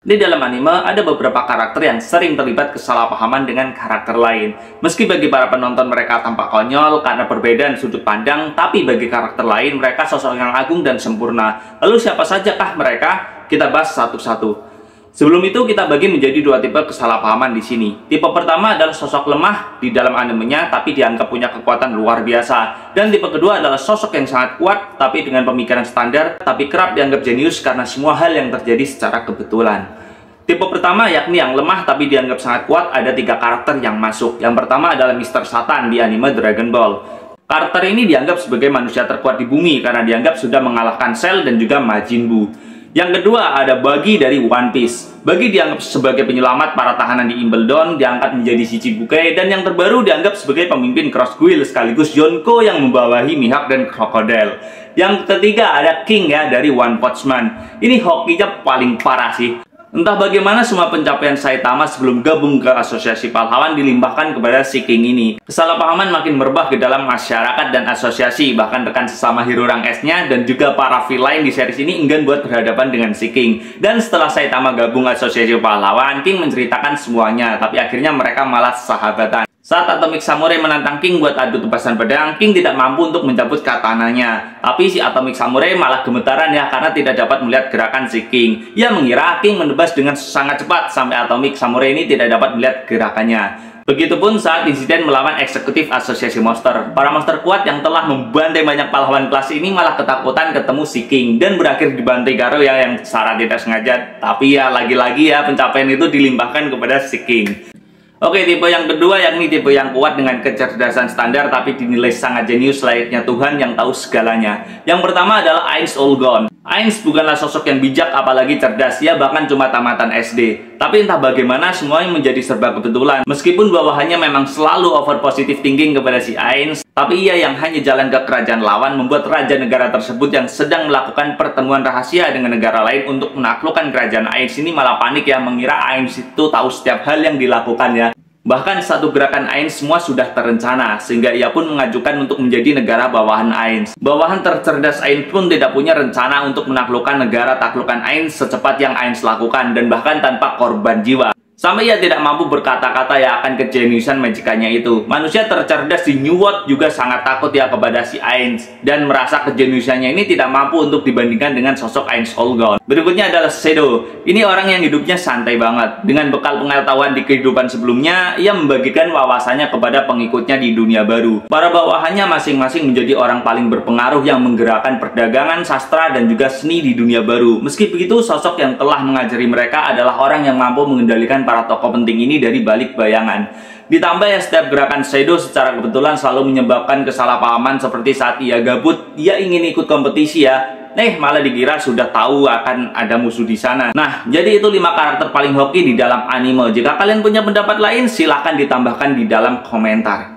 Di dalam anime, ada beberapa karakter yang sering terlibat kesalahpahaman dengan karakter lain. Meski bagi para penonton mereka tampak konyol karena perbedaan sudut pandang, tapi bagi karakter lain mereka sosok yang agung dan sempurna. Lalu siapa sajakah mereka? Kita bahas satu-satu. Sebelum itu kita bagi menjadi dua tipe kesalahpahaman di sini. Tipe pertama adalah sosok lemah di dalam animenya tapi dianggap punya kekuatan luar biasa. Dan tipe kedua adalah sosok yang sangat kuat tapi dengan pemikiran standar tapi kerap dianggap jenius karena semua hal yang terjadi secara kebetulan. Tipe pertama yakni yang lemah tapi dianggap sangat kuat, ada 3 karakter yang masuk. Yang pertama adalah Mr. Satan di anime Dragon Ball. Karakter ini dianggap sebagai manusia terkuat di bumi karena dianggap sudah mengalahkan Cell dan juga Majin Buu. Yang kedua ada Buggy dari One Piece. Buggy dianggap sebagai penyelamat para tahanan di Impel Down, diangkat menjadi Shichibukai, dan yang terbaru dianggap sebagai pemimpin Cross Guild sekaligus Yonko yang membawahi Mihawk dan Crocodile. Yang ketiga ada King ya dari One Punch Man. Ini hokinya paling parah sih. Entah bagaimana semua pencapaian Saitama sebelum gabung ke asosiasi pahlawan dilimpahkan kepada si King ini. Kesalahpahaman makin merebak ke dalam masyarakat dan asosiasi, bahkan rekan sesama hero rang S-nya dan juga para villain di series ini enggan buat berhadapan dengan si King. Dan setelah Saitama gabung asosiasi pahlawan, King menceritakan semuanya, tapi akhirnya mereka malah sahabatan. Saat Atomic Samurai menantang King buat adu tebasan pedang, King tidak mampu untuk mencabut katananya. Tapi si Atomic Samurai malah gemetaran ya karena tidak dapat melihat gerakan si King. Ia mengira King menebas dengan sangat cepat sampai Atomic Samurai ini tidak dapat melihat gerakannya. Begitupun saat insiden melawan eksekutif asosiasi monster. Para monster kuat yang telah membantai banyak pahlawan kelas ini malah ketakutan ketemu si King dan berakhir dibantai Garo ya yang secara tidak sengaja. Tapi ya lagi-lagi ya pencapaian itu dilimpahkan kepada si King. Oke, tipe yang kedua yakni tipe yang kuat dengan kecerdasan standar tapi dinilai sangat jenius layaknya Tuhan yang tahu segalanya. Yang pertama adalah Ainz Olgon. Ainz bukanlah sosok yang bijak apalagi cerdas, ia bahkan cuma tamatan SD. Tapi entah bagaimana semuanya menjadi serba kebetulan. Meskipun bawahannya memang selalu over positive thinking kepada si Ainz, tapi ia yang hanya jalan ke kerajaan lawan membuat raja negara tersebut yang sedang melakukan pertemuan rahasia dengan negara lain untuk menaklukkan kerajaan Ainz ini malah panik ya, mengira Ainz itu tahu setiap hal yang dilakukannya. Bahkan satu gerakan Ainz semua sudah terencana, sehingga ia pun mengajukan untuk menjadi negara bawahan Ainz. Bawahan tercerdas Ainz pun tidak punya rencana untuk menaklukkan negara taklukan Ainz secepat yang Ainz lakukan, dan bahkan tanpa korban jiwa. Sampai ia tidak mampu berkata-kata ya akan kejeniusan majikannya itu. Manusia tercerdas di New World juga sangat takut ya kepada si Ainz, dan merasa kejeniusannya ini tidak mampu untuk dibandingkan dengan sosok Ainz Olgon. Berikutnya adalah Shadow. Ini orang yang hidupnya santai banget. Dengan bekal pengetahuan di kehidupan sebelumnya, ia membagikan wawasannya kepada pengikutnya di dunia baru. Para bawahannya masing-masing menjadi orang paling berpengaruh yang menggerakkan perdagangan, sastra, dan juga seni di dunia baru. Meski begitu, sosok yang telah mengajari mereka adalah orang yang mampu mengendalikan para tokoh penting ini dari balik bayangan. Ditambah ya setiap gerakan Shadow secara kebetulan selalu menyebabkan kesalahpahaman seperti saat ia gabut, ia ingin ikut kompetisi ya. Malah dikira sudah tahu akan ada musuh di sana. Nah, jadi itu 5 karakter paling hoki di dalam anime. Jika kalian punya pendapat lain, silahkan ditambahkan di dalam komentar.